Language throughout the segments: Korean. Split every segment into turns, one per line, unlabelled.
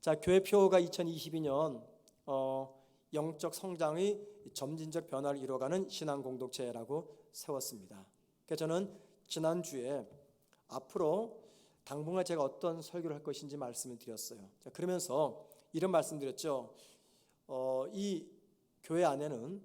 자, 교회표가 2022년 영적 성장의 점진적 변화를 이루어가는 신앙 공동체라고 세웠습니다. 그래서 저는 지난주에 앞으로 당분간 제가 어떤 설교를 할 것인지 말씀을 드렸어요. 자, 그러면서 이런 말씀 드렸죠. 이 교회 안에는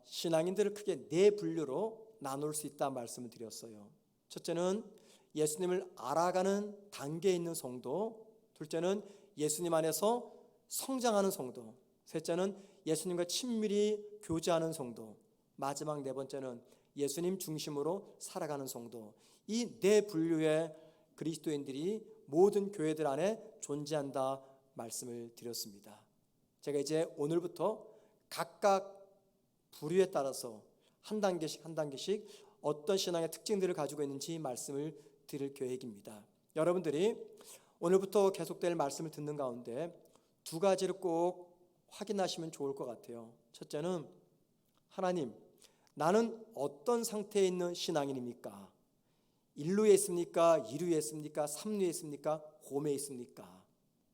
신앙인들을 크게 네 분류로 나눌 수 있다 말씀을 드렸어요. 첫째는 예수님을 알아가는 단계에 있는 성도, 둘째는 예수님 안에서 성장하는 성도, 셋째는 예수님과 친밀히 교제하는 성도, 마지막 네 번째는 예수님 중심으로 살아가는 성도. 이 네 분류의 그리스도인들이 모든 교회들 안에 존재한다 말씀을 드렸습니다. 제가 이제 오늘부터 각각 부류에 따라서 한 단계씩 어떤 신앙의 특징들을 가지고 있는지 말씀을 드릴 계획입니다. 여러분들이 오늘부터 계속될 말씀을 듣는 가운데 두 가지를 꼭 확인하시면 좋을 것 같아요. 첫째는 하나님, 나는 어떤 상태에 있는 신앙인입니까? 1루에 있습니까? 2루에 있습니까? 3루에 있습니까? 홈에 있습니까?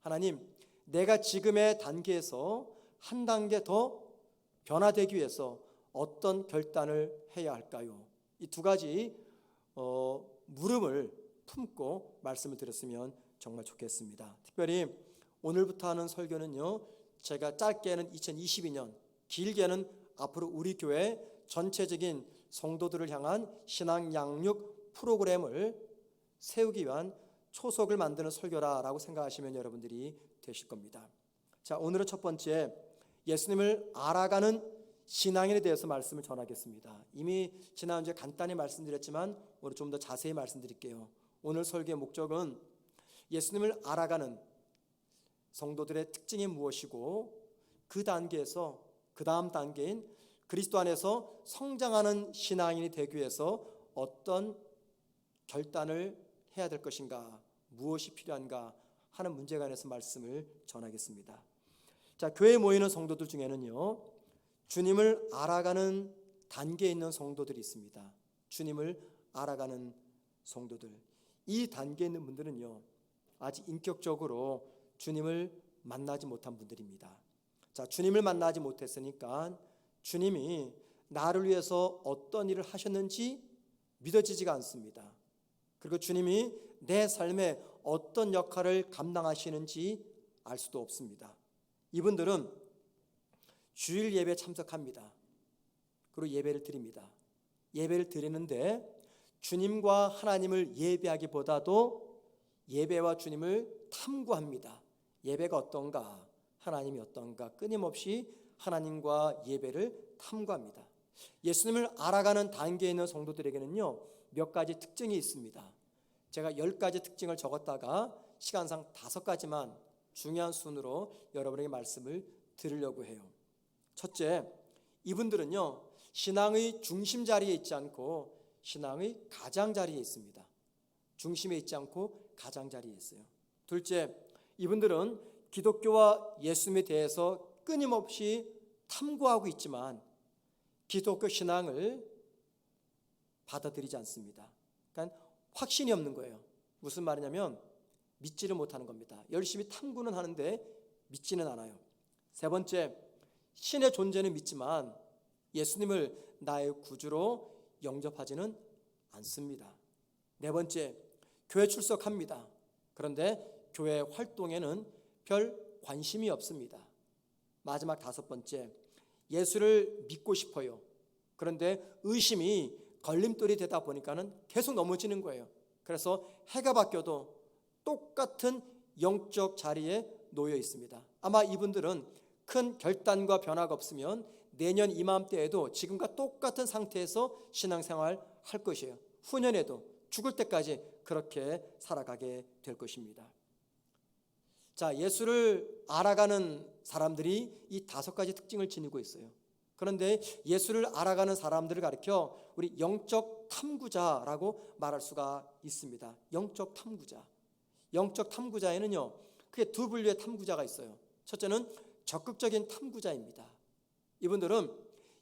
하나님, 내가 지금의 단계에서 한 단계 더 변화되기 위해서 어떤 결단을 해야 할까요? 이 두 가지 물음을 품고 말씀을 드렸으면 정말 좋겠습니다. 특별히 오늘부터 하는 설교는요, 제가 짧게는 2022년, 길게는 앞으로 우리 교회 전체적인 성도들을 향한 신앙 양육 프로그램을 세우기 위한 초석을 만드는 설교라고 생각하시면 여러분들이 되실 겁니다. 자, 오늘은 첫 번째, 예수님을 알아가는 신앙인에 대해서 말씀을 전하겠습니다. 이미 지난주에 간단히 말씀드렸지만 오늘 좀 더 자세히 말씀드릴게요. 오늘 설교의 목적은 예수님을 알아가는 성도들의 특징이 무엇이고, 그 단계에서 그 다음 단계인 그리스도 안에서 성장하는 신앙인이 되기 위해서 어떤 결단을 해야 될 것인가, 무엇이 필요한가 하는 문제에 관해서 말씀을 전하겠습니다. 자, 교회에 모이는 성도들 중에는요, 주님을 알아가는 단계에 있는 성도들이 있습니다. 주님을 알아가는 성도들, 이 단계에 있는 분들은요, 아직 인격적으로 주님을 만나지 못한 분들입니다. 자, 주님을 만나지 못했으니까 주님이 나를 위해서 어떤 일을 하셨는지 믿어지지가 않습니다. 그리고 주님이 내 삶에 어떤 역할을 감당하시는지 알 수도 없습니다. 이분들은 주일 예배에 참석합니다. 그리고 예배를 드립니다. 예배를 드리는데 주님과 하나님을 예배하기보다도 예배와 주님을 탐구합니다. 예배가 어떤가, 하나님이 어떤가, 끊임없이 하나님과 예배를 탐구합니다. 예수님을 알아가는 단계에 있는 성도들에게는요, 몇 가지 특징이 있습니다. 제가 10가지 특징을 적었다가 시간상 5가지만 중요한 순으로 여러분에게 말씀을 드리려고 해요. 첫째, 이분들은요, 신앙의 중심 자리에 있지 않고 신앙의 가장자리에 있습니다. 중심에 있지 않고 가장자리에 있어요. 둘째, 이분들은 기독교와 예수님에 대해서 끊임없이 탐구하고 있지만 기독교 신앙을 받아들이지 않습니다. 그러니까 확신이 없는 거예요. 무슨 말이냐면 믿지를 못하는 겁니다. 열심히 탐구는 하는데 믿지는 않아요. 세 번째, 신의 존재는 믿지만 예수님을 나의 구주로 영접하지는 않습니다. 네 번째, 교회 출석합니다. 그런데 교회 활동에는 별 관심이 없습니다. 마지막 5번째, 예수를 믿고 싶어요. 그런데 의심이 걸림돌이 되다 보니까는 계속 넘어지는 거예요. 그래서 해가 바뀌어도 똑같은 영적 자리에 놓여 있습니다. 아마 이분들은 큰 결단과 변화가 없으면 내년 이맘때에도 지금과 똑같은 상태에서 신앙생활 할 것이에요. 후년에도 죽을 때까지 그렇게 살아가게 될 것입니다. 자, 예수를 알아가는 사람들이 이 5가지 특징을 지니고 있어요. 그런데 예수를 알아가는 사람들을 가리켜 우리 영적 탐구자라고 말할 수가 있습니다. 영적 탐구자. 영적 탐구자에는요, 크게 두 분류의 탐구자가 있어요. 첫째는 적극적인 탐구자입니다. 이분들은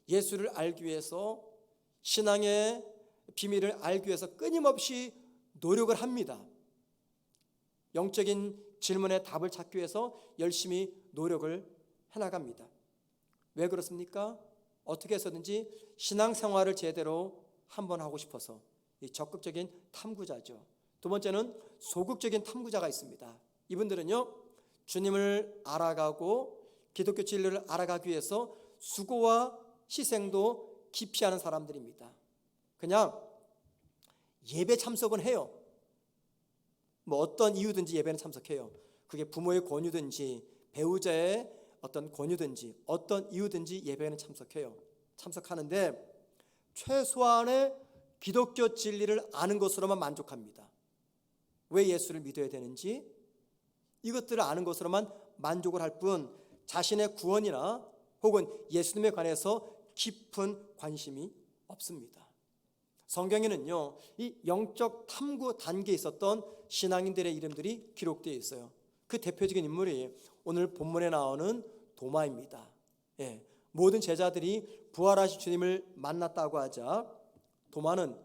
예수를 알기 위해서, 신앙의 비밀을 알기 위해서 끊임없이 노력을 합니다. 영적인 질문에 답을 찾기 위해서 열심히 노력을 해나갑니다. 왜 그렇습니까? 어떻게 해서든지 신앙생활을 제대로 한번 하고 싶어서 이 적극적인 탐구자죠. 두 번째는 소극적인 탐구자가 있습니다. 이분들은요, 주님을 알아가고 기독교 진리를 알아가기 위해서 수고와 희생도 기피하는 사람들입니다. 그냥 예배 참석은 해요. 뭐 어떤 이유든지 예배는 참석해요. 그게 부모의 권유든지 배우자의 어떤 권유든지 어떤 이유든지 예배는 참석해요. 참석하는데 최소한의 기독교 진리를 아는 것으로만 만족합니다. 왜 예수를 믿어야 되는지 이것들을 아는 것으로만 만족을 할 뿐 자신의 구원이나 혹은 예수님에 관해서 깊은 관심이 없습니다. 성경에는요, 이 영적 탐구 단계에 있었던 신앙인들의 이름들이 기록되어 있어요. 그 대표적인 인물이 오늘 본문에 나오는 도마입니다. 예, 모든 제자들이 부활하신 주님을 만났다고 하자 도마는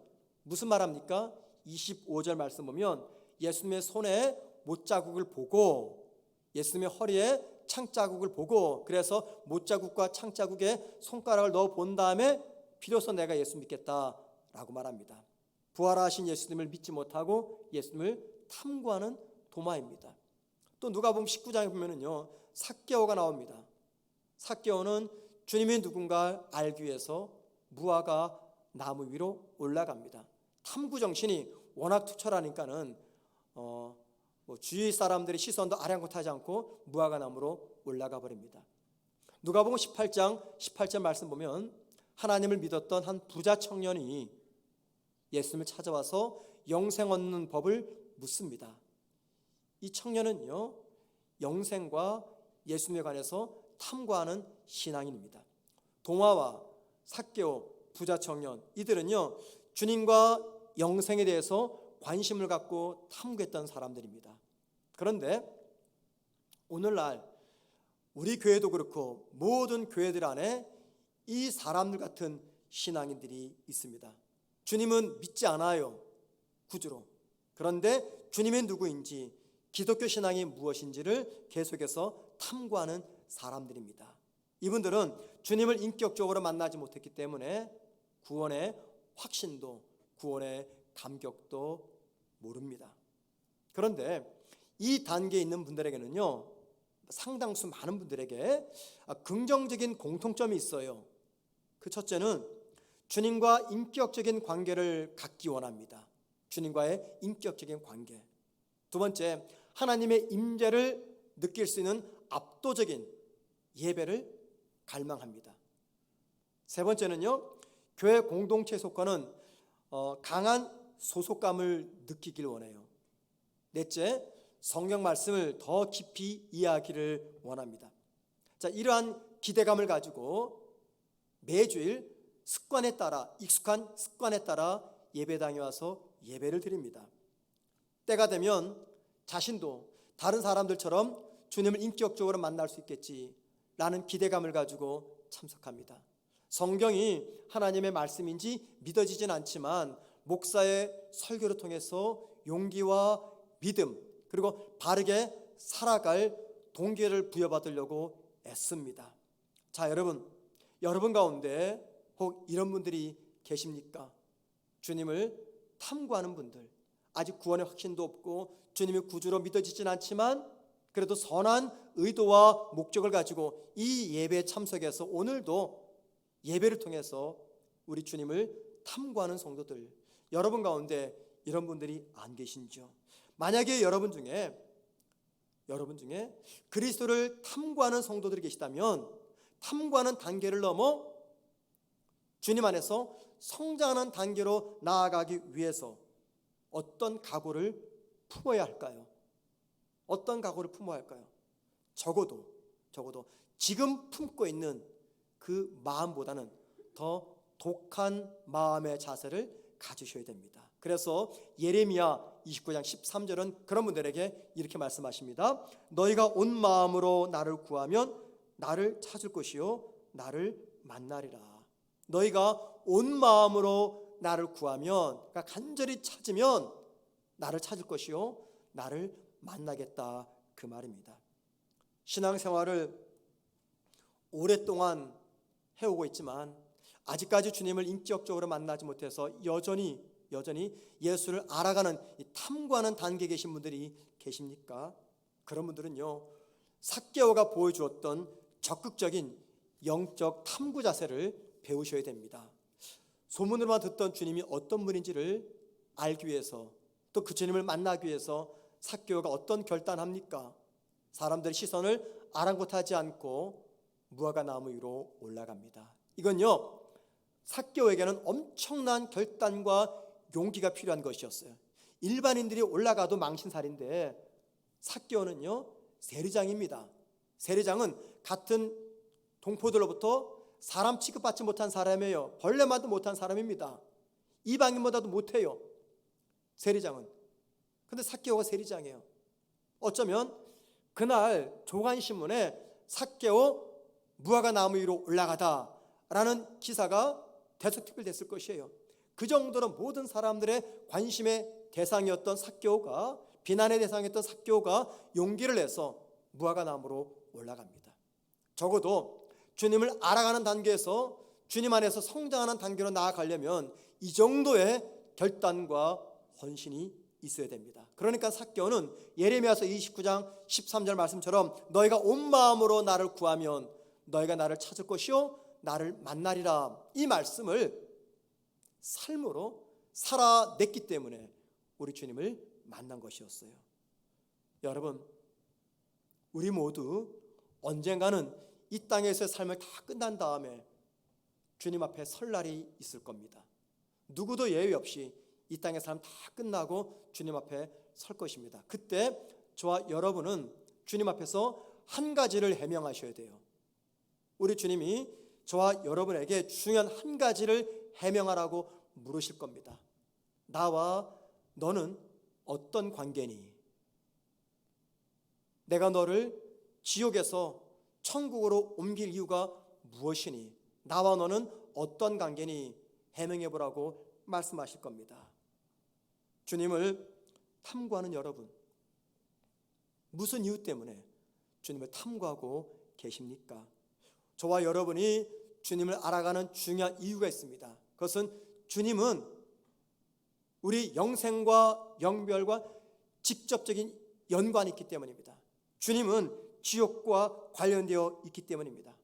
무슨 말합니까? 25절 말씀 보면 예수님의 손에 못자국을 보고 예수님의 허리에 창자국을 보고 그래서 못자국과 창자국에 손가락을 넣어 본 다음에 비로소 내가 예수 믿겠다라고 말합니다. 부활하신 예수님을 믿지 못하고 예수님을 탐구하는 도마입니다. 또 누가복음 19장에 보면은요, 삭개오가 나옵니다. 삭개오는 주님이 누군가 알기 위해서 무화과 나무 위로 올라갑니다. 탐구 정신이 워낙 투철하니까는 주위 사람들의 시선도 아랑곳하지 않고 무화과 나무로 올라가 버립니다. 누가복음 18장 18절 말씀 보면 하나님을 믿었던 한 부자 청년이 예수님을 찾아와서 영생 얻는 법을 묻습니다. 이 청년은요, 영생과 예수님에 관해서 탐구하는 신앙인입니다. 도마와 삭개오, 부자 청년, 이들은요, 주님과 영생에 대해서 관심을 갖고 탐구했던 사람들입니다. 그런데 오늘날 우리 교회도 그렇고 모든 교회들 안에 이 사람들 같은 신앙인들이 있습니다. 주님은 믿지 않아요, 구주로. 그런데 주님이 누구인지, 기독교 신앙이 무엇인지를 계속해서 탐구하는 사람들입니다. 이분들은 주님을 인격적으로 만나지 못했기 때문에 구원의 확신도 구원의 감격도 모릅니다. 그런데 이 단계에 있는 분들에게는요, 상당수 많은 분들에게 긍정적인 공통점이 있어요. 그 첫째는 주님과 인격적인 관계를 갖기 원합니다. 주님과의 인격적인 관계. 두 번째, 하나님의 임재를 느낄 수 있는 압도적인 예배를 갈망합니다. 세 번째는요, 교회 공동체에 속하는 강한 소속감을 느끼길 원해요. 넷째, 성경 말씀을 더 깊이 이해하기를 원합니다. 자, 이러한 기대감을 가지고 매주일 습관에 따라, 익숙한 습관에 따라 예배당에 와서 예배를 드립니다. 때가 되면 자신도 다른 사람들처럼 주님을 인격적으로 만날 수 있겠지라는 기대감을 가지고 참석합니다. 성경이 하나님의 말씀인지 믿어지진 않지만 목사의 설교를 통해서 용기와 믿음 그리고 바르게 살아갈 동기를 부여받으려고 애씁니다. 자, 여러분 가운데 혹 이런 분들이 계십니까? 주님을 탐구하는 분들, 아직 구원의 확신도 없고 주님이 구주로 믿어지진 않지만 그래도 선한 의도와 목적을 가지고 이 예배에 참석해서 오늘도 예배를 통해서 우리 주님을 탐구하는 성도들, 여러분 가운데 이런 분들이 안 계신지요? 만약에 여러분 중에 그리스도를 탐구하는 성도들이 계시다면 탐구하는 단계를 넘어 주님 안에서 성장하는 단계로 나아가기 위해서 어떤 각오를 품어야 할까요? 어떤 각오를 품어야 할까요? 적어도 지금 품고 있는 그 마음보다는 더 독한 마음의 자세를 가지셔야 됩니다. 그래서 예레미야 29장 13절은 그런 분들에게 이렇게 말씀하십니다. 너희가 온 마음으로 나를 구하면 나를 찾을 것이요 나를 만나리라. 너희가 온 마음으로 나를 구하면, 그러니까 간절히 찾으면 나를 찾을 것이요 나를 만나겠다 그 말입니다. 신앙생활을 오랫동안 해오고 있지만 아직까지 주님을 인격적으로 만나지 못해서 여전히 예수를 알아가는, 탐구하는 단계에 계신 분들이 계십니까? 그런 분들은요, 삭개오가 보여주었던 적극적인 영적 탐구 자세를 배우셔야 됩니다. 소문으로만 듣던 주님이 어떤 분인지를 알기 위해서, 또 그 주님을 만나기 위해서 삭개오가 어떤 결단합니까? 사람들의 시선을 아랑곳하지 않고 무화과 나무 위로 올라갑니다. 이건요, 삭개오에게는 엄청난 결단과 용기가 필요한 것이었어요. 일반인들이 올라가도 망신살인데 삭개오는요, 세리장입니다. 세리장은 같은 동포들로부터 사람 취급받지 못한 사람이에요. 벌레만도 못한 사람입니다. 이방인보다도 못해요, 세리장은. 근데 삭개오가 세리장이에요. 어쩌면 그날 조간신문에 삭개오 무화과 나무 위로 올라가다라는 기사가 대서특필됐을 것이에요. 그 정도로 모든 사람들의 관심의 대상이었던 삭개오가, 비난의 대상이었던 삭개오가 용기를 내서 무화과 나무로 올라갑니다. 적어도 주님을 알아가는 단계에서 주님 안에서 성장하는 단계로 나아가려면 이 정도의 결단과 헌신이 있어야 됩니다. 그러니까 삭개오는 예레미야서 29장 13절 말씀처럼 너희가 온 마음으로 나를 구하면 너희가 나를 찾을 것이요 나를 만나리라, 이 말씀을 삶으로 살아냈기 때문에 우리 주님을 만난 것이었어요. 여러분, 우리 모두 언젠가는 이 땅에서의 삶을 다 끝난 다음에 주님 앞에 설 날이 있을 겁니다. 누구도 예외 없이 이 땅의 삶 다 끝나고 주님 앞에 설 것입니다. 그때 저와 여러분은 주님 앞에서 한 가지를 해명하셔야 돼요. 우리 주님이 저와 여러분에게 중요한 한 가지를 해명하라고 물으실 겁니다. 나와 너는 어떤 관계니? 내가 너를 지옥에서 천국으로 옮길 이유가 무엇이니? 나와 너는 어떤 관계니? 해명해보라고 말씀하실 겁니다. 주님을 탐구하는 여러분, 무슨 이유 때문에 주님을 탐구하고 계십니까? 저와 여러분이 주님을 알아가는 중요한 이유가 있습니다. 그것은 주님은 우리 영생과 영별과 직접적인 연관이 있기 때문입니다. 주님은 지옥과 관련되어 있기 때문입니다.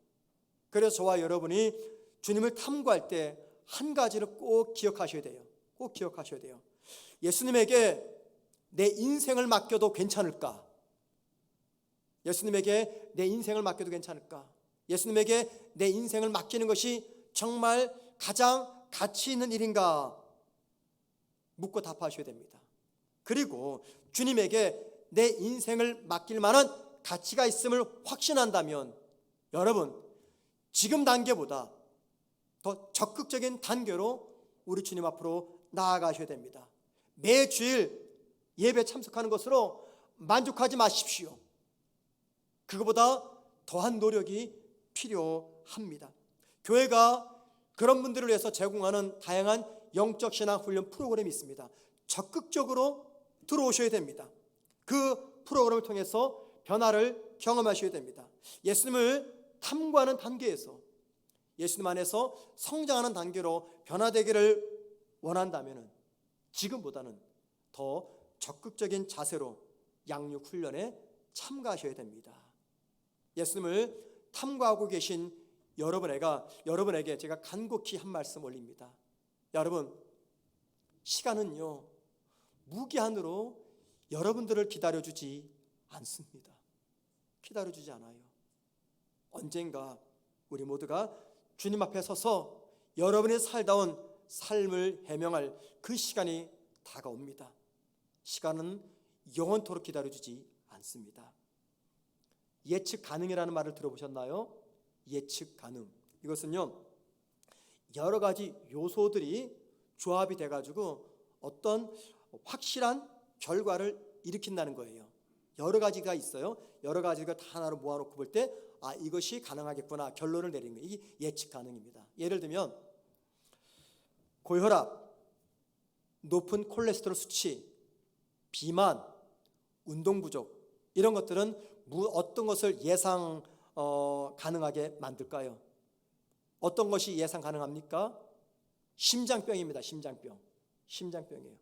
그래서 저와 여러분이 주님을 탐구할 때 한 가지를 꼭 기억하셔야 돼요. 꼭 기억하셔야 돼요. 예수님에게 내 인생을 맡겨도 괜찮을까? 예수님에게 내 인생을 맡겨도 괜찮을까? 예수님에게 내 인생을 맡기는 것이 정말 가장 가치 있는 일인가? 묻고 답하셔야 됩니다. 그리고 주님에게 내 인생을 맡길 만한 가치가 있음을 확신한다면 여러분, 지금 단계보다 더 적극적인 단계로 우리 주님 앞으로 나아가셔야 됩니다. 매주일 예배 참석하는 것으로 만족하지 마십시오. 그거보다 더한 노력이 필요합니다. 교회가 그런 분들을 위해서 제공하는 다양한 영적 신앙 훈련 프로그램이 있습니다. 적극적으로 들어오셔야 됩니다. 그 프로그램을 통해서 변화를 경험하셔야 됩니다. 예수님을 탐구하는 단계에서, 예수님 안에서 성장하는 단계로 변화되기를 원한다면 지금보다는 더 적극적인 자세로 양육 훈련에 참가하셔야 됩니다. 예수님을 탐구하고 계신 여러분에게 제가 간곡히 한 말씀 올립니다. 여러분, 시간은요 무기한으로 여러분들을 기다려주지 않습니다. 기다려주지 않아요. 언젠가 우리 모두가 주님 앞에 서서 여러분이 살다온 삶을 해명할 그 시간이 다가옵니다. 시간은 영원토록 기다려주지 않습니다. 예측 가능이라는 말을 들어보셨나요? 예측 가능. 이것은요 여러 가지 요소들이 조합이 돼가지고 어떤 확실한 결과를 일으킨다는 거예요. 여러 가지가 있어요. 여러 가지가 다 하나로 모아놓고 볼 때 이것이 가능하겠구나 결론을 내리는 게 이게 예측 가능입니다. 예를 들면 고혈압, 높은 콜레스테롤 수치, 비만, 운동 부족, 이런 것들은 어떤 것을 예상 가능하게 만들까요? 어떤 것이 예상 가능합니까? 심장병입니다. 심장병이에요.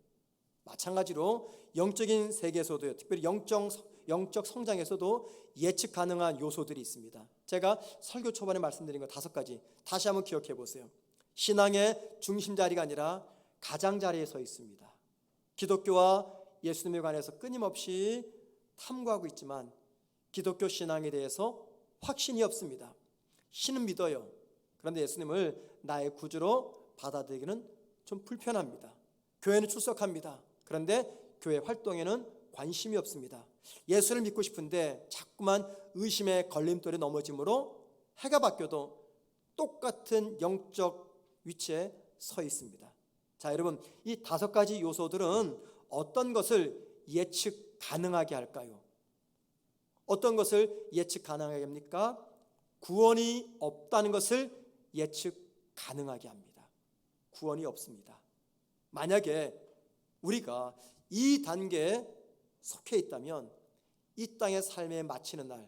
마찬가지로 영적인 세계에서도요, 특별히 영적 성장에서도 예측 가능한 요소들이 있습니다. 제가 설교 초반에 말씀드린 거 5가지 다시 한번 기억해 보세요. 신앙의 중심 자리가 아니라 가장자리에 서 있습니다. 기독교와 예수님에 관해서 끊임없이 탐구하고 있지만 기독교 신앙에 대해서 확신이 없습니다. 신은 믿어요. 그런데 예수님을 나의 구주로 받아들이기는 좀 불편합니다. 교회는 출석합니다. 그런데 교회 활동에는 관심이 없습니다. 예수를 믿고 싶은데 자꾸만 의심의 걸림돌에 넘어짐으로 해가 바뀌어도 똑같은 영적 위치에 서 있습니다. 자, 여러분, 이 5가지 요소들은 어떤 것을 예측 가능하게 할까요? 어떤 것을 예측 가능하게 합니까? 구원이 없다는 것을 예측 가능하게 합니다. 구원이 없습니다. 만약에 우리가 이 단계에 속해 있다면 이 땅의 삶에 마치는 날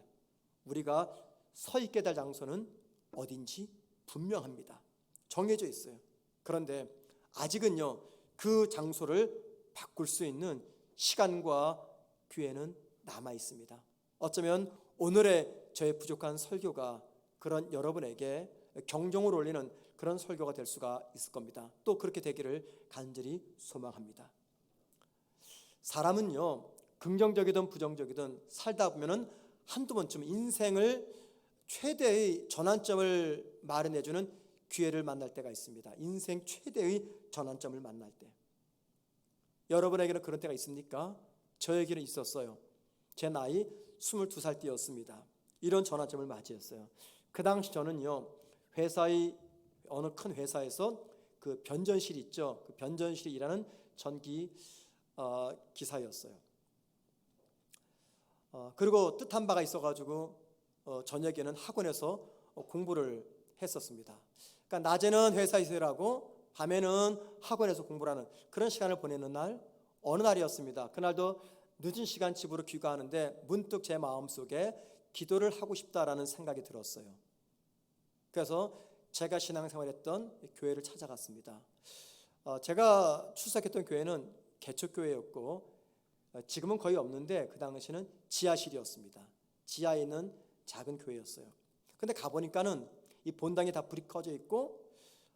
우리가 서 있게 될 장소는 어딘지 분명합니다. 정해져 있어요. 그런데 아직은요, 그 장소를 바꿀 수 있는 시간과 기회는 남아 있습니다. 어쩌면 오늘의 저의 부족한 설교가 그런 여러분에게 경종을 울리는 그런 설교가 될 수가 있을 겁니다. 또 그렇게 되기를 간절히 소망합니다. 사람은요, 긍정적이든 부정적이든 살다 보면은 한두 번쯤 인생을 최대의 전환점을 마련해주는 기회를 만날 때가 있습니다. 인생 최대의 전환점을 만날 때. 여러분에게는 그런 때가 있습니까? 저에게는 있었어요. 제 나이 22살 때였습니다. 이런 전환점을 맞이했어요. 그 당시 저는요, 회사의 어느 큰 회사에서 그 변전실 있죠. 그 변전실에 일하는 전기 기사였어요. 그리고 뜻한 바가 있어가지고 저녁에는 학원에서 공부를 했었습니다. 그러니까 낮에는 회사에서 일하고 밤에는 학원에서 공부를 하는 그런 시간을 보내는 날, 어느 날이었습니다. 그날도 늦은 시간 집으로 귀가하는데 문득 제 마음속에 기도를 하고 싶다라는 생각이 들었어요. 그래서 제가 신앙생활했던 교회를 찾아갔습니다. 제가 출석했던 교회는 개척교회였고 지금은 거의 없는데 그 당시는 지하실이었습니다. 지하에 있는 작은 교회였어요. 근데 가보니까는 이 본당에 다 불이 꺼져 있고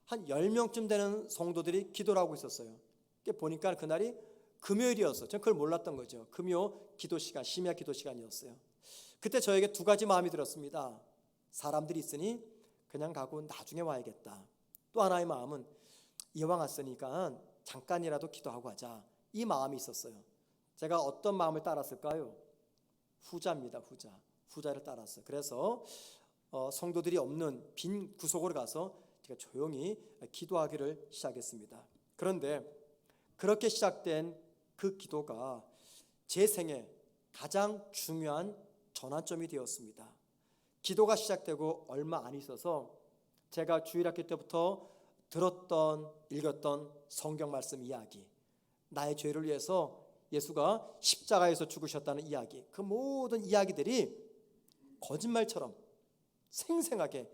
한 10명쯤 되는 성도들이 기도를 하고 있었어요. 보니까 그날이 금요일이었어요. 저는 그걸 몰랐던 거죠. 금요 기도 시간, 심야 기도 시간이었어요. 그때 저에게 2가지 마음이 들었습니다. 사람들이 있으니 그냥 가고 나중에 와야겠다. 또 하나의 마음은 이왕 왔으니까 잠깐이라도 기도하고 하자. 이 마음이 있었어요. 제가 어떤 마음을 따랐을까요? 후자입니다. 후자를 따랐어요. 그래서 성도들이 없는 빈 구석으로 가서 제가 조용히 기도하기를 시작했습니다. 그런데 그렇게 시작된 그 기도가 제 생에 가장 중요한 전환점이 되었습니다. 기도가 시작되고 얼마 안 있어서 제가 주일학교 때부터 들었던, 읽었던 성경 말씀 이야기, 나의 죄를 위해서 예수가 십자가에서 죽으셨다는 이야기, 그 모든 이야기들이 거짓말처럼 생생하게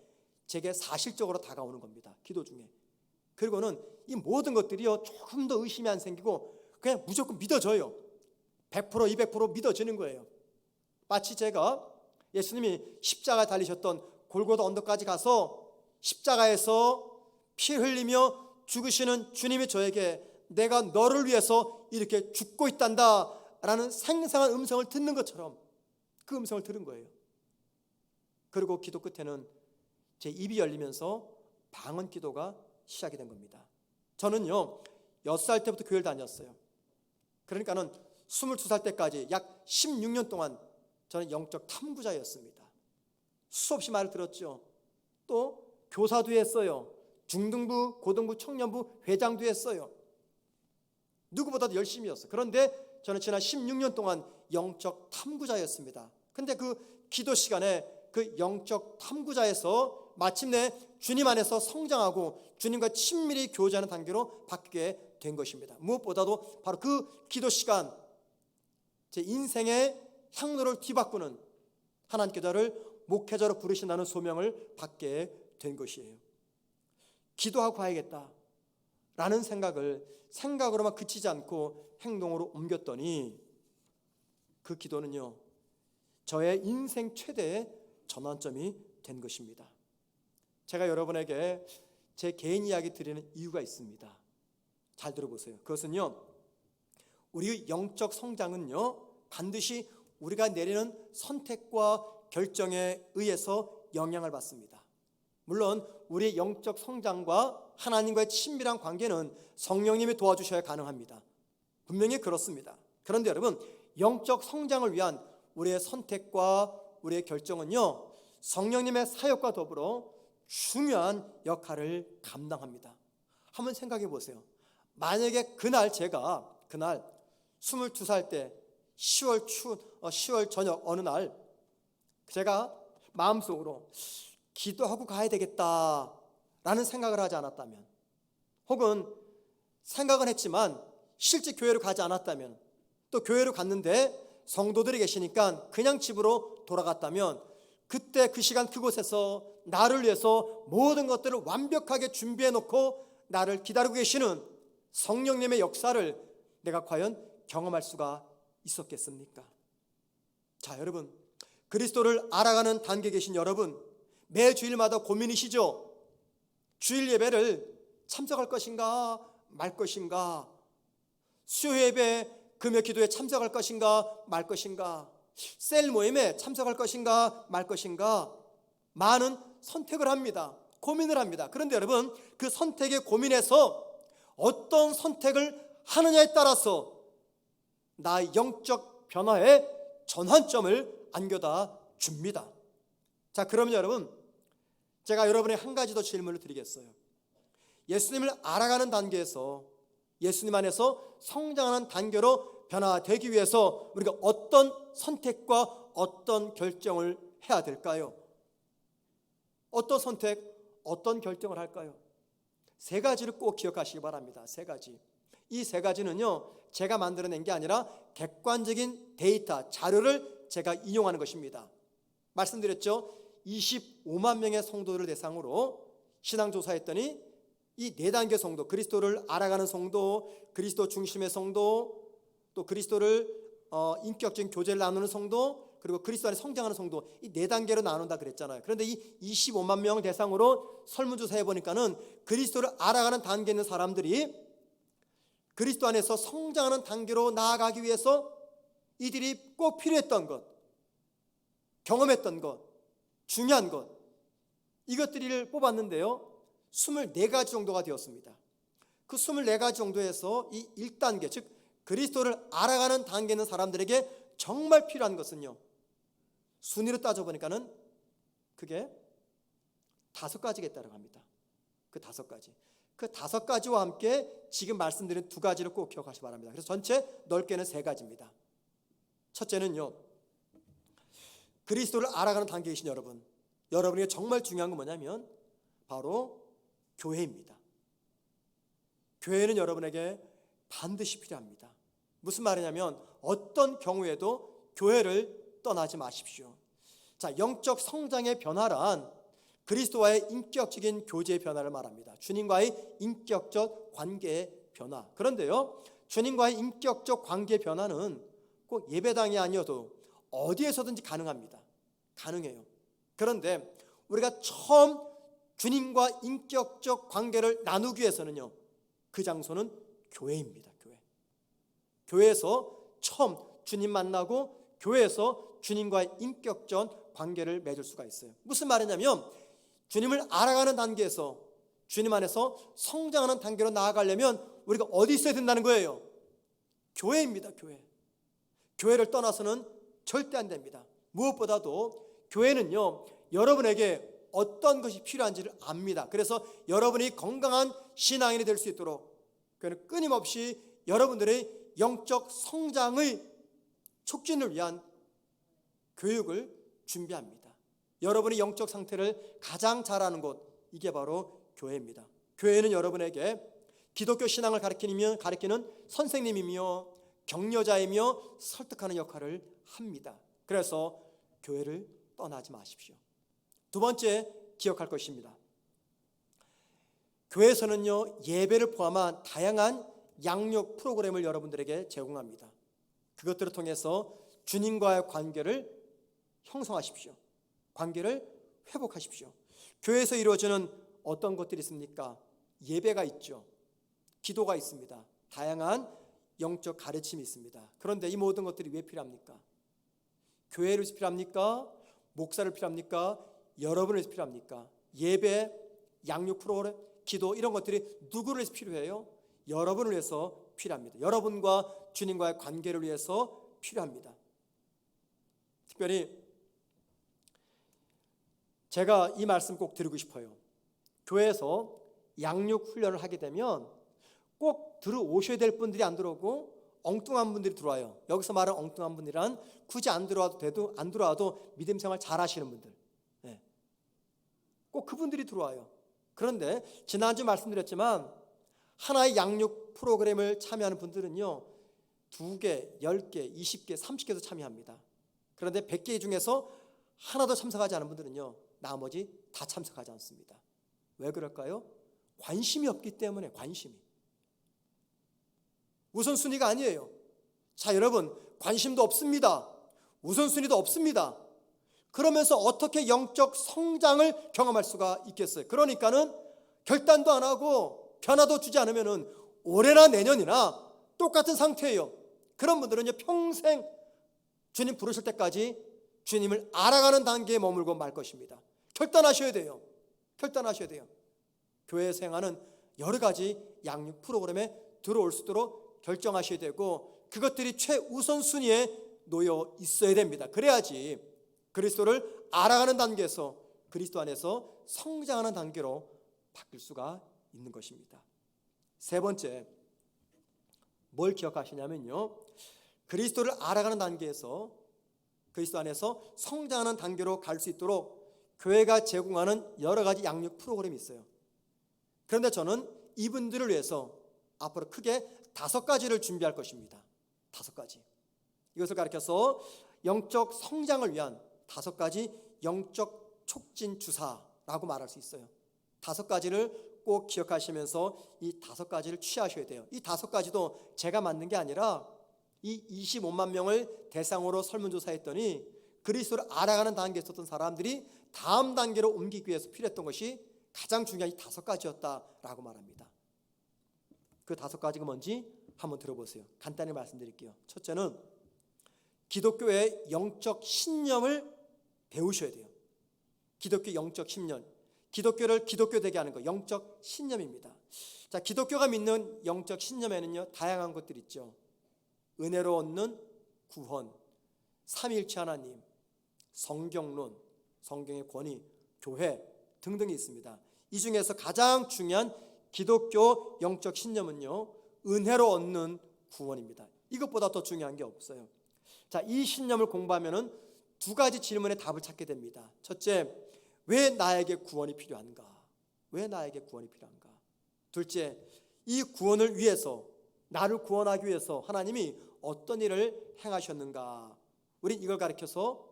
제게 사실적으로 다가오는 겁니다. 기도 중에. 그리고는 이 모든 것들이요, 조금 더 의심이 안 생기고 그냥 무조건 믿어져요. 100%, 200% 믿어지는 거예요. 마치 제가 예수님이 십자가에 달리셨던 골고다 언덕까지 가서 십자가에서 피 흘리며 죽으시는 주님이 저에게 내가 너를 위해서 이렇게 죽고 있단다 라는 생생한 음성을 듣는 것처럼 그 음성을 들은 거예요. 그리고 기도 끝에는 제 입이 열리면서 방언 기도가 시작이 된 겁니다. 저는요 6살 때부터 교회를 다녔어요. 그러니까는 22살 때까지 약 16년 동안 저는 영적 탐구자였습니다. 수없이 말을 들었죠. 또 교사도 했어요. 중등부, 고등부, 청년부 회장도 했어요. 누구보다도 열심히 했어요. 그런데 저는 지난 16년 동안 영적 탐구자였습니다. 근데 그 기도 시간에 그 영적 탐구자에서 마침내 주님 안에서 성장하고 주님과 친밀히 교제하는 단계로 바뀌게 된 것입니다. 무엇보다도 바로 그 기도 시간, 제 인생의 향로를 뒤바꾸는 하나님께 저를 목회자로 부르신다는 소명을 받게 된 것이에요. 기도하고 가야겠다라는 생각으로만 그치지 않고 행동으로 옮겼더니 그 기도는요, 저의 인생 최대의 전환점이 된 것입니다. 제가 여러분에게 제 개인 이야기 드리는 이유가 있습니다. 잘 들어보세요. 그것은요, 우리 영적 성장은요, 반드시 우리가 내리는 선택과 결정에 의해서 영향을 받습니다. 물론 우리의 영적 성장과 하나님과의 친밀한 관계는 성령님이 도와주셔야 가능합니다. 분명히 그렇습니다. 그런데 여러분, 영적 성장을 위한 우리의 선택과 우리의 결정은요, 성령님의 사역과 더불어 중요한 역할을 감당합니다. 한번 생각해 보세요. 만약에 제가 그날 22살 때 10월 저녁 어느 날 제가 마음속으로 기도하고 가야 되겠다라는 생각을 하지 않았다면, 혹은 생각은 했지만 실제 교회로 가지 않았다면, 또 교회로 갔는데 성도들이 계시니까 그냥 집으로 돌아갔다면, 그때 그 시간 그곳에서 나를 위해서 모든 것들을 완벽하게 준비해 놓고 나를 기다리고 계시는 성령님의 역사를 내가 과연 경험할 수가 있었겠습니까? 자, 여러분, 그리스도를 알아가는 단계에 계신 여러분, 매 주일마다 고민이시죠? 주일 예배를 참석할 것인가 말 것인가, 수요 예배, 금요 기도에 참석할 것인가 말 것인가, 셀 모임에 참석할 것인가 말 것인가, 많은 선택을 합니다. 고민을 합니다. 그런데 여러분, 그 선택의 고민에서 어떤 선택을 하느냐에 따라서 나의 영적 변화의 전환점을 안겨다 줍니다. 자, 그러면 여러분, 제가 여러분의 한 가지 더 질문을 드리겠어요. 예수님을 알아가는 단계에서, 예수님 안에서 성장하는 단계로 변화되기 위해서 우리가 어떤 선택과 어떤 결정을 해야 될까요? 어떤 선택, 어떤 결정을 할까요? 세 가지를 꼭 기억하시기 바랍니다. 세 가지. 이 세 가지는요, 제가 만들어낸 게 아니라 객관적인 데이터, 자료를 제가 인용하는 것입니다. 말씀드렸죠? 25만 명의 성도들을 대상으로 신앙조사했더니 이 네 단계 성도, 그리스도를 알아가는 성도, 그리스도 중심의 성도, 또 그리스도를 인격적인 교제를 나누는 성도, 그리고 그리스도 안에 성장하는 성도, 이 네 단계로 나눈다 그랬잖아요. 그런데 이 25만 명을 대상으로 설문조사해 보니까는 그리스도를 알아가는 단계에 있는 사람들이 그리스도 안에서 성장하는 단계로 나아가기 위해서 이들이 꼭 필요했던 것, 경험했던 것, 중요한 것, 이것들을 뽑았는데요, 24가지 정도가 되었습니다. 그 24가지 정도에서 이 1단계, 즉 그리스도를 알아가는 단계에 있는 사람들에게 정말 필요한 것은요, 순위로 따져보니까는 그게 5가지가 있다고 합니다. 그 5가지. 그 5가지와 함께 지금 말씀드린 2가지를 꼭 기억하시기 바랍니다. 그래서 전체 넓게는 3가지입니다. 첫째는요, 그리스도를 알아가는 단계에 계신 여러분에게 정말 중요한 건 뭐냐면 바로 교회입니다. 교회는 여러분에게 반드시 필요합니다. 무슨 말이냐면 어떤 경우에도 교회를 떠나지 마십시오. 자, 영적 성장의 변화란 그리스도와의 인격적인 교제의 변화를 말합니다. 주님과의 인격적 관계의 변화. 그런데요, 주님과의 인격적 관계의 변화는 꼭 예배당이 아니어도 어디에서든지 가능합니다. 가능해요. 그런데 우리가 처음 주님과 인격적 관계를 나누기 위해서는요, 그 장소는 교회입니다. 교회에서 처음 주님 만나고 교회에서 주님과의 인격적 관계를 맺을 수가 있어요. 무슨 말이냐면 주님을 알아가는 단계에서 주님 안에서 성장하는 단계로 나아가려면 우리가 어디 있어야 된다는 거예요? 교회입니다. 교회를 떠나서는 절대 안 됩니다. 무엇보다도 교회는요, 여러분에게 어떤 것이 필요한지를 압니다. 그래서 여러분이 건강한 신앙인이 될 수 있도록 교회는 끊임없이 여러분들의 영적 성장의 촉진을 위한 교육을 준비합니다. 여러분의 영적 상태를 가장 잘 아는 곳, 이게 바로 교회입니다. 교회는 여러분에게 기독교 신앙을 가르치는 선생님이며 격려자이며 설득하는 역할을 합니다. 그래서 교회를 떠나지 마십시오. 두 번째 기억할 것입니다. 교회에서는요, 예배를 포함한 다양한 양육 프로그램을 여러분들에게 제공합니다. 그것들을 통해서 주님과의 관계를 형성하십시오. 관계를 회복하십시오. 교회에서 이루어지는 어떤 것들이 있습니까? 예배가 있죠. 기도가 있습니다. 다양한 영적 가르침이 있습니다. 그런데 이 모든 것들이 왜 필요합니까? 교회를 위해서 필요합니까? 목사를 필요합니까? 여러분을 위해서 필요합니까? 예배, 양육 프로그램, 기도 이런 것들이 누구를 위해서 필요해요? 여러분을 위해서 필요합니다. 여러분과 주님과의 관계를 위해서 필요합니다. 특별히 제가 이 말씀 꼭 드리고 싶어요. 교회에서 양육 훈련을 하게 되면 꼭 들어오셔야 될 분들이 안 들어오고 엉뚱한 분들이 들어와요. 여기서 말하는 엉뚱한 분이란 굳이 안 들어와도 믿음 생활 잘 하시는 분들. 네. 꼭 그분들이 들어와요. 그런데 지난주 말씀드렸지만 하나의 양육 프로그램을 참여하는 분들은요, 2개, 10개, 20개, 30개도 참여합니다. 그런데 100개 중에서 하나도 참석하지 않은 분들은요, 나머지 다 참석하지 않습니다. 왜 그럴까요? 관심이 없기 때문에. 관심이 우선순위가 아니에요. 자, 여러분, 관심도 없습니다. 우선순위도 없습니다. 그러면서 어떻게 영적 성장을 경험할 수가 있겠어요? 그러니까는 결단도 안 하고 변화도 주지 않으면은 올해나 내년이나 똑같은 상태예요. 그런 분들은요, 평생 주님 부르실 때까지 주님을 알아가는 단계에 머물고 말 것입니다. 결단하셔야 돼요. 결단하셔야 돼요. 교회 생활은 여러 가지 양육 프로그램에 들어올 수 있도록 결정하셔야 되고, 그것들이 최우선순위에 놓여 있어야 됩니다. 그래야지 그리스도를 알아가는 단계에서 그리스도 안에서 성장하는 단계로 바뀔 수가 있는 것입니다. 세 번째, 뭘 기억하시냐면요, 그리스도를 알아가는 단계에서 그리스도 안에서 성장하는 단계로 갈 수 있도록 교회가 제공하는 여러 가지 양육 프로그램이 있어요. 그런데 저는 이분들을 위해서 앞으로 크게 5가지를 준비할 것입니다. 5가지. 이것을 가리켜서 영적 성장을 위한 5가지 영적 촉진 주사라고 말할 수 있어요. 5가지를 꼭 기억하시면서 이 5가지를 취하셔야 돼요. 이 5가지도 제가 만든 게 아니라 이 25만 명을 대상으로 설문조사했더니 그리스도를 알아가는 단계에 있었던 사람들이 다음 단계로 옮기기 위해서 필요했던 것이 가장 중요한 이 5가지였다라고 말합니다. 그 5가지가 뭔지 한번 들어보세요. 간단히 말씀드릴게요. 첫째는 기독교의 영적 신념을 배우셔야 돼요. 기독교 영적 신념. 기독교를 기독교 되게 하는 거, 영적 신념입니다. 자, 기독교가 믿는 영적 신념에는요, 다양한 것들이 있죠. 은혜로 얻는 구원, 삼위일체 하나님, 성경론, 성경의 권위, 교회 등등이 있습니다. 이 중에서 가장 중요한 기독교 영적 신념은요, 은혜로 얻는 구원입니다. 이것보다 더 중요한 게 없어요. 자, 이 신념을 공부하면은 2가지 질문에 답을 찾게 됩니다. 첫째, 왜 나에게 구원이 필요한가? 왜 나에게 구원이 필요한가? 둘째, 이 구원을 위해서, 나를 구원하기 위해서 하나님이 어떤 일을 행하셨는가? 우린 이걸 가리켜서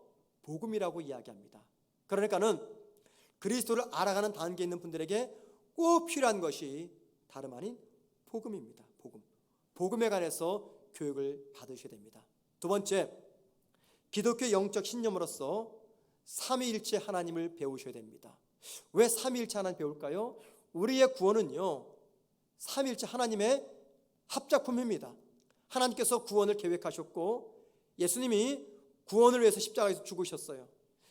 복음이라고 이야기합니다. 그러니까는 그리스도를 알아가는 단계에 있는 분들에게 꼭 필요한 것이 다름 아닌 복음입니다. 복음. 복음에 관해서 교육을 받으셔야 됩니다. 두 번째, 기독교 영적 신념으로서 삼위일체 하나님을 배우셔야 됩니다. 왜 삼위일체 하나님 배울까요? 우리의 구원은요, 삼위일체 하나님의 합작품입니다. 하나님께서 구원을 계획하셨고 예수님이 구원을 위해서 십자가에서 죽으셨어요.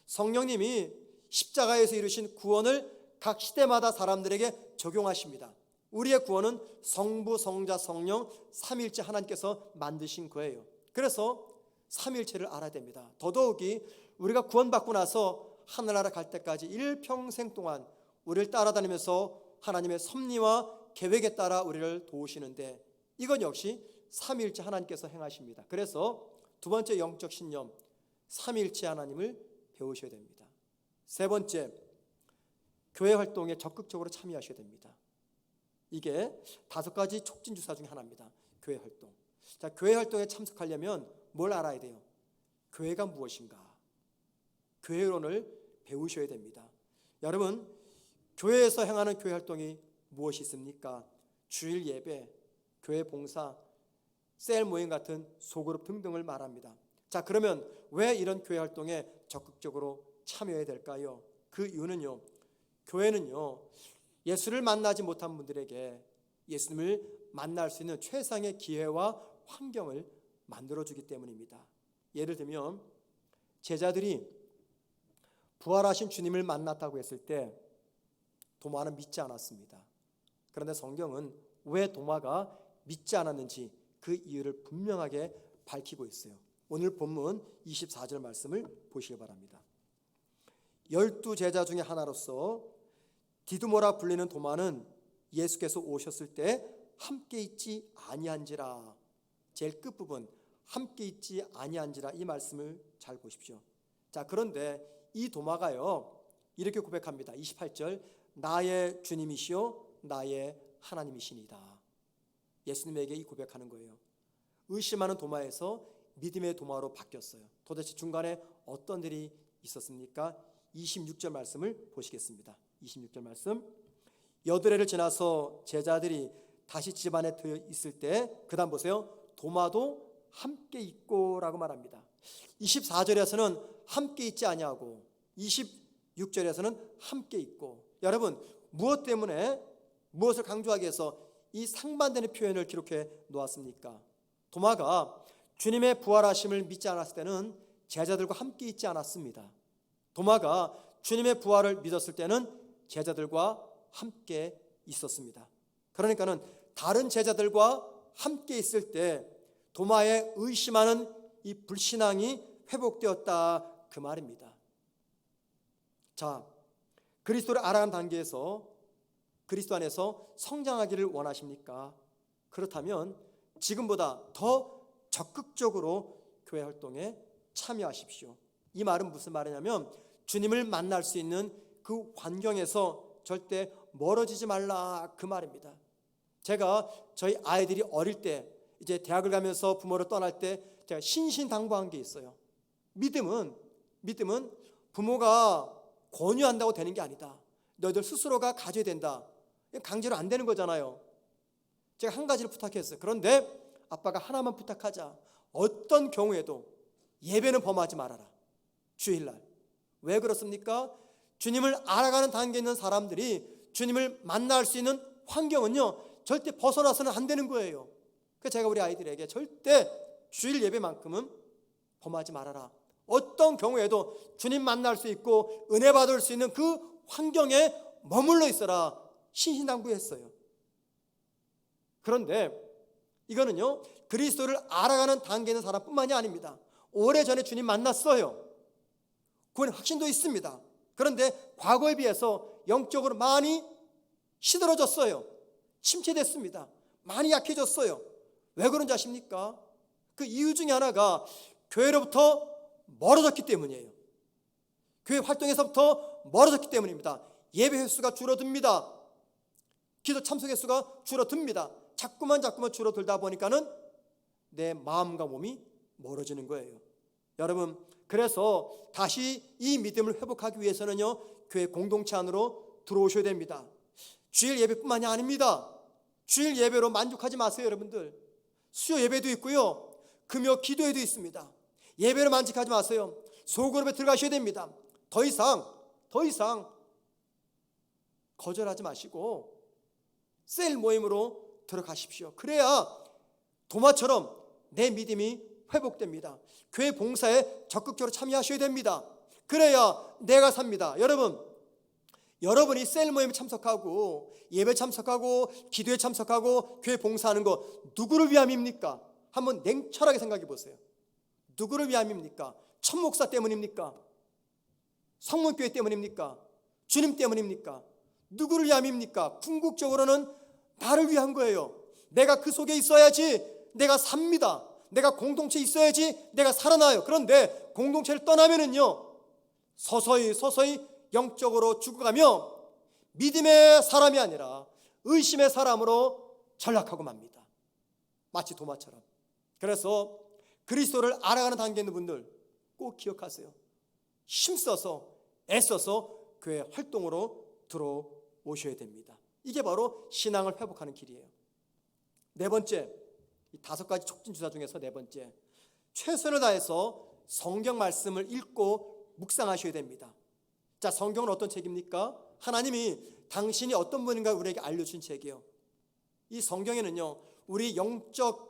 성령님이 십자가에서 이루신 구원을 각 시대마다 사람들에게 적용하십니다. 우리의 구원은 성부, 성자, 성령 삼위일체 하나님께서 만드신 거예요. 그래서 삼위일체를 알아야 됩니다. 더더욱이 우리가 구원받고 나서 하늘나라 갈 때까지 일평생 동안 우리를 따라다니면서 하나님의 섭리와 계획에 따라 우리를 도우시는데, 이건 역시 삼위일체 하나님께서 행하십니다. 그래서 두 번째 영적 신념, 삼위일체 하나님을 배우셔야 됩니다. 세 번째, 교회 활동에 적극적으로 참여하셔야 됩니다. 이게 5가지 촉진 주사 중에 하나입니다. 교회 활동. 자, 교회 활동에 참석하려면 뭘 알아야 돼요? 교회가 무엇인가? 교회론을 배우셔야 됩니다. 여러분, 교회에서 행하는 교회 활동이 무엇이 있습니까? 주일 예배, 교회 봉사, 셀 모임 같은 소그룹 등등을 말합니다. 자, 그러면 왜 이런 교회 활동에 적극적으로 참여해야 될까요? 그 이유는요, 교회는요, 예수를 만나지 못한 분들에게 예수님을 만날 수 있는 최상의 기회와 환경을 만들어주기 때문입니다. 예를 들면 제자들이 부활하신 주님을 만났다고 했을 때 도마는 믿지 않았습니다. 그런데 성경은 왜 도마가 믿지 않았는지 그 이유를 분명하게 밝히고 있어요. 오늘 본문 24절 말씀을 보시기 바랍니다. 12제자 중에 하나로서 디두모라 불리는 도마는 예수께서 오셨을 때 함께 있지 아니한지라. 제일 끝부분 함께 있지 아니한지라, 이 말씀을 잘 보십시오. 자, 그런데 이 도마가요 이렇게 고백합니다. 28절, 나의 주님이시요 나의 하나님이시니다. 예수님에게 이 고백하는 거예요. 의심하는 도마에서 믿음의 도마로 바뀌었어요. 도대체 중간에 어떤 일이 있었습니까? 26절 말씀을 보시겠습니다. 26절 말씀, 여드레를 지나서 제자들이 다시 집안에 들어 있을 때, 그 다음 보세요, 도마도 함께 있고 라고 말합니다. 24절에서는 함께 있지 아니하고 26절에서는 함께 있고. 여러분, 무엇 때문에 무엇을 강조하기 위해서 이 상반되는 표현을 기록해 놓았습니까? 도마가 주님의 부활하심을 믿지 않았을 때는 제자들과 함께 있지 않았습니다. 도마가 주님의 부활을 믿었을 때는 제자들과 함께 있었습니다. 그러니까는 다른 제자들과 함께 있을 때 도마의 의심하는 이 불신앙이 회복되었다, 그 말입니다. 자, 그리스도를 알아가는 단계에서 그리스도 안에서 성장하기를 원하십니까? 그렇다면 지금보다 더 적극적으로 교회 활동에 참여하십시오. 이 말은 무슨 말이냐면 주님을 만날 수 있는 그 환경에서 절대 멀어지지 말라, 그 말입니다. 제가 저희 아이들이 어릴 때, 이제 대학을 가면서 부모를 떠날 때 제가 신신당부한 게 있어요. 믿음은 부모가 권유한다고 되는 게 아니다. 너희들 스스로가 가져야 된다. 강제로 안 되는 거잖아요. 제가 한 가지를 부탁했어요. 그런데 아빠가 하나만 부탁하자. 어떤 경우에도 예배는 범하지 말아라. 주일날. 왜 그렇습니까? 주님을 알아가는 단계에 있는 사람들이 주님을 만날 수 있는 환경은요 절대 벗어나서는 안 되는 거예요. 그래서 제가 우리 아이들에게 절대 주일 예배만큼은 범하지 말아라. 어떤 경우에도 주님 만날 수 있고 은혜 받을 수 있는 그 환경에 머물러 있어라, 신신당부했어요. 그런데 이거는요 그리스도를 알아가는 단계에 있는 사람뿐만이 아닙니다. 오래전에 주님 만났어요. 구원의 확신도 있습니다. 그런데 과거에 비해서 영적으로 많이 시들어졌어요. 침체됐습니다. 많이 약해졌어요. 왜 그런지 아십니까? 그 이유 중에 하나가 교회로부터 멀어졌기 때문이에요. 교회 활동에서부터 멀어졌기 때문입니다. 예배 횟수가 줄어듭니다. 기도 참석 횟수가 줄어듭니다. 자꾸만 줄어들다 보니까는 내 마음과 몸이 멀어지는 거예요. 여러분, 그래서 다시 이 믿음을 회복하기 위해서는요 교회 공동체 안으로 들어오셔야 됩니다. 주일 예배뿐만이 아닙니다. 주일 예배로 만족하지 마세요. 여러분들, 수요 예배도 있고요 금요 기도회도 있습니다. 예배로 만족하지 마세요. 소그룹에 들어가셔야 됩니다. 더 이상 거절하지 마시고 셀 모임으로 들어가십시오. 그래야 도마처럼 내 믿음이 회복됩니다. 교회 봉사에 적극적으로 참여하셔야 됩니다. 그래야 내가 삽니다. 여러분이 셀 모임에 참석하고 예배 참석하고 기도에 참석하고 교회 봉사하는 거 누구를 위함입니까? 한번 냉철하게 생각해 보세요. 누구를 위함입니까? 천목사 때문입니까? 성문교회 때문입니까? 주님 때문입니까? 누구를 위함입니까? 궁극적으로는 나를 위한 거예요. 내가 그 속에 있어야지 내가 삽니다. 내가 공동체에 있어야지 내가 살아나요. 그런데 공동체를 떠나면은요 서서히 영적으로 죽어가며 믿음의 사람이 아니라 의심의 사람으로 전락하고 맙니다. 마치 도마처럼. 그래서 그리스도를 알아가는 단계에 있는 분들 꼭 기억하세요. 힘써서 애써서 교회 활동으로 들어오셔야 됩니다. 이게 바로 신앙을 회복하는 길이에요. 네 번째, 이 5가지 촉진 주사 중에서 네 번째, 최선을 다해서 성경 말씀을 읽고 묵상하셔야 됩니다. 자, 성경은 어떤 책입니까? 하나님이 당신이 어떤 분인가 우리에게 알려주신 책이에요. 이 성경에는요, 우리 영적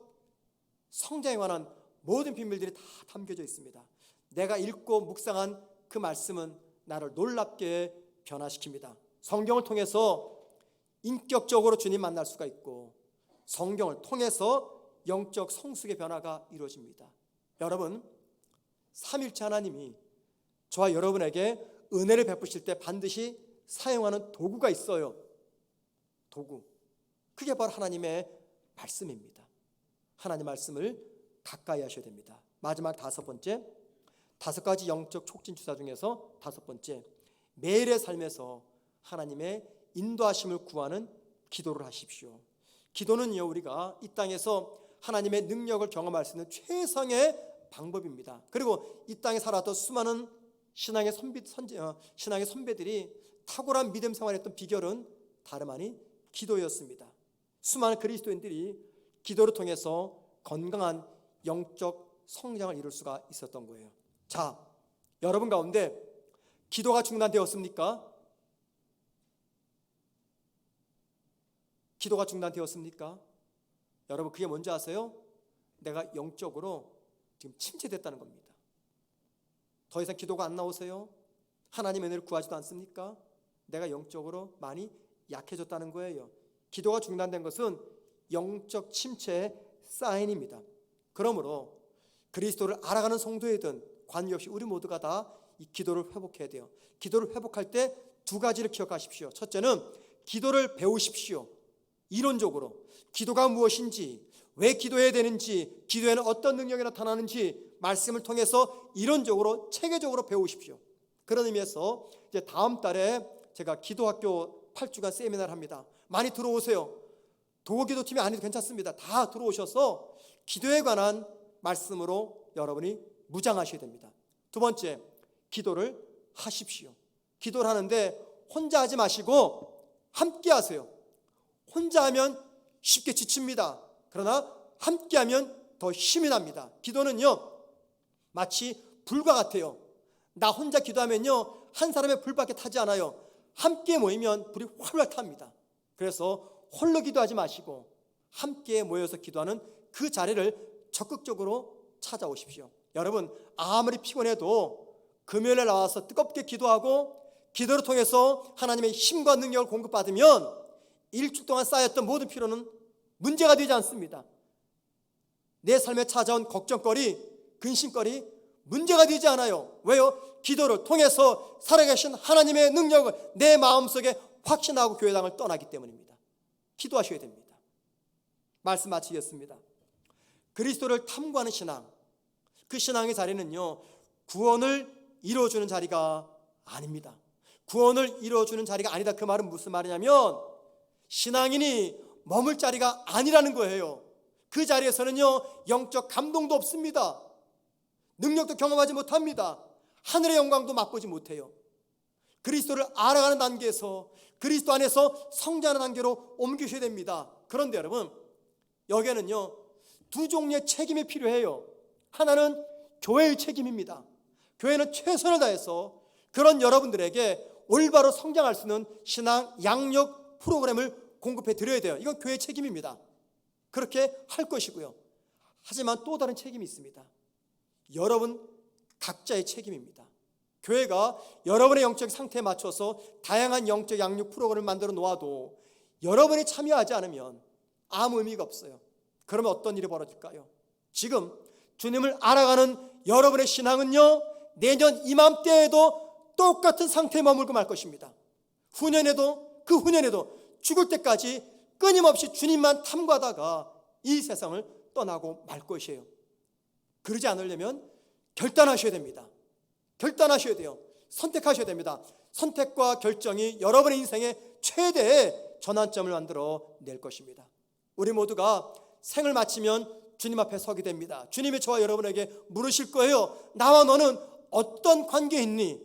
성장에 관한 모든 비밀들이 다 담겨져 있습니다. 내가 읽고 묵상한 그 말씀은 나를 놀랍게 변화시킵니다. 성경을 통해서 인격적으로 주님 만날 수가 있고, 성경을 통해서 영적 성숙의 변화가 이루어집니다. 여러분, 삼일체 하나님이 저와 여러분에게 은혜를 베푸실 때 반드시 사용하는 도구가 있어요. 도구. 그게 바로 하나님의 말씀입니다. 하나님 말씀을 가까이 하셔야 됩니다. 마지막 5번째, 5가지 영적 촉진 주사 중에서 5번째, 매일의 삶에서 하나님의 인도하심을 구하는 기도를 하십시오. 기도는요, 우리가 이 땅에서 하나님의 능력을 경험할 수 있는 최상의 방법입니다. 그리고 이 땅에 살았던 수많은 신앙의 선배들이 탁월한 믿음 생활했던 비결은 다름 아닌 기도였습니다. 수많은 그리스도인들이 기도를 통해서 건강한 영적 성장을 이룰 수가 있었던 거예요. 자, 여러분 가운데 기도가 중단되었습니까? 기도가 중단되었습니까? 여러분, 그게 뭔지 아세요? 내가 영적으로 지금 침체됐다는 겁니다. 더 이상 기도가 안 나오세요? 하나님의 은혜를 구하지도 않습니까? 내가 영적으로 많이 약해졌다는 거예요. 기도가 중단된 것은 영적 침체의 사인입니다. 그러므로 그리스도를 알아가는 성도이든 관계없이 우리 모두가 다 이 기도를 회복해야 돼요. 기도를 회복할 때 2가지를 기억하십시오. 첫째는 기도를 배우십시오. 이론적으로 기도가 무엇인지, 왜 기도해야 되는지, 기도에는 어떤 능력이 나타나는지 말씀을 통해서 이론적으로 체계적으로 배우십시오. 그런 의미에서 이제 다음 달에 제가 기도학교 8주간 세미나를 합니다. 많이 들어오세요. 도기도팀이 아니도 괜찮습니다. 다 들어오셔서 기도에 관한 말씀으로 여러분이 무장하셔야 됩니다. 2번째, 기도를 하십시오. 기도를 하는데 혼자 하지 마시고 함께 하세요. 혼자 하면 쉽게 지칩니다. 그러나 함께 하면 더 힘이 납니다. 기도는요, 마치 불과 같아요. 나 혼자 기도하면요, 한 사람의 불밖에 타지 않아요. 함께 모이면 불이 활활 탑니다. 그래서 홀로 기도하지 마시고 함께 모여서 기도하는 그 자리를 적극적으로 찾아오십시오. 여러분, 아무리 피곤해도 금요일에 나와서 뜨겁게 기도하고 기도를 통해서 하나님의 힘과 능력을 공급받으면 일주일 동안 쌓였던 모든 피로는 문제가 되지 않습니다. 내 삶에 찾아온 걱정거리, 근심거리 문제가 되지 않아요. 왜요? 기도를 통해서 살아계신 하나님의 능력을 내 마음속에 확신하고 교회당을 떠나기 때문입니다. 기도하셔야 됩니다. 말씀 마치겠습니다. 그리스도를 탐구하는 신앙, 그 신앙의 자리는요, 구원을 이루어주는 자리가 아닙니다. 구원을 이루어주는 자리가 아니다. 그 말은 무슨 말이냐면 신앙인이 머물 자리가 아니라는 거예요. 그 자리에서는요, 영적 감동도 없습니다. 능력도 경험하지 못합니다. 하늘의 영광도 맛보지 못해요. 그리스도를 알아가는 단계에서 그리스도 안에서 성장하는 단계로 옮기셔야 됩니다. 그런데 여러분, 여기에는요, 2 종류의 책임이 필요해요. 하나는 교회의 책임입니다. 교회는 최선을 다해서 그런 여러분들에게 올바로 성장할 수 있는 신앙 양육 프로그램을 공급해 드려야 돼요. 이건 교회의 책임입니다. 그렇게 할 것이고요. 하지만 또 다른 책임이 있습니다. 여러분 각자의 책임입니다. 교회가 여러분의 영적 상태에 맞춰서 다양한 영적 양육 프로그램을 만들어 놓아도 여러분이 참여하지 않으면 아무 의미가 없어요. 그러면 어떤 일이 벌어질까요? 지금 주님을 알아가는 여러분의 신앙은요, 내년 이맘때에도 똑같은 상태에 머물고 말 것입니다. 후년에도 그 후년에도 죽을 때까지 끊임없이 주님만 탐구하다가 이 세상을 떠나고 말 것이에요. 그러지 않으려면 결단하셔야 됩니다. 결단하셔야 돼요. 선택하셔야 됩니다. 선택과 결정이 여러분의 인생의 최대의 전환점을 만들어 낼 것입니다. 우리 모두가 생을 마치면 주님 앞에 서게 됩니다. 주님이 저와 여러분에게 물으실 거예요. 나와 너는 어떤 관계에 있니?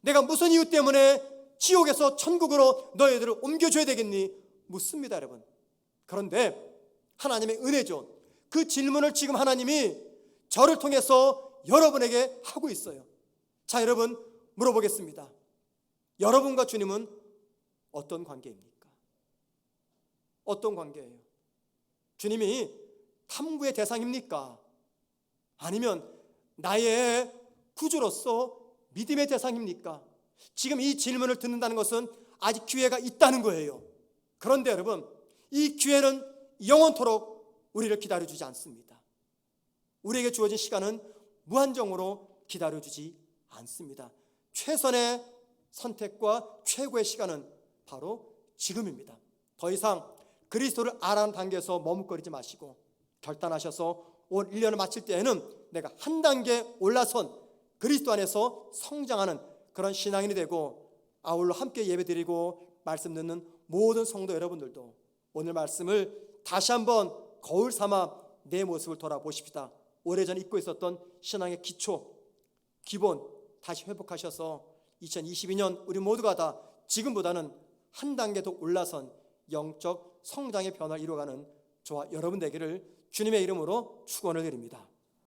내가 무슨 이유 때문에 지옥에서 천국으로 너희들을 옮겨줘야 되겠니? 묻습니다, 여러분. 그런데 하나님의 은혜죠. 그 질문을 지금 하나님이 저를 통해서 여러분에게 하고 있어요. 자, 여러분 물어보겠습니다. 여러분과 주님은 어떤 관계입니까? 어떤 관계예요? 주님이 탐구의 대상입니까? 아니면 나의 구주로서 믿음의 대상입니까? 지금 이 질문을 듣는다는 것은 아직 기회가 있다는 거예요. 그런데 여러분, 이 기회는 영원토록 우리를 기다려주지 않습니다. 우리에게 주어진 시간은 무한정으로 기다려주지 않습니다. 최선의 선택과 최고의 시간은 바로 지금입니다. 더 이상 그리스도를 알아가는 단계에서 머뭇거리지 마시고 결단하셔서 올 1년을 마칠 때에는 내가 한 단계 올라선 그리스도 안에서 성장하는 그런 신앙인이 되고, 아울러 함께 예배드리고 말씀 듣는 모든 성도 여러분들도 오늘 말씀을 다시 한번 거울 삼아 내 모습을 돌아보십시다. 오래전에 잊고 있었던 신앙의 기초, 기본 다시 회복하셔서 2022년 우리 모두가 다 지금보다는 한 단계 더 올라선 영적 성장의 변화를 이루어가는 저와 여러분 되기를 주님의 이름으로 축원을 드립니다.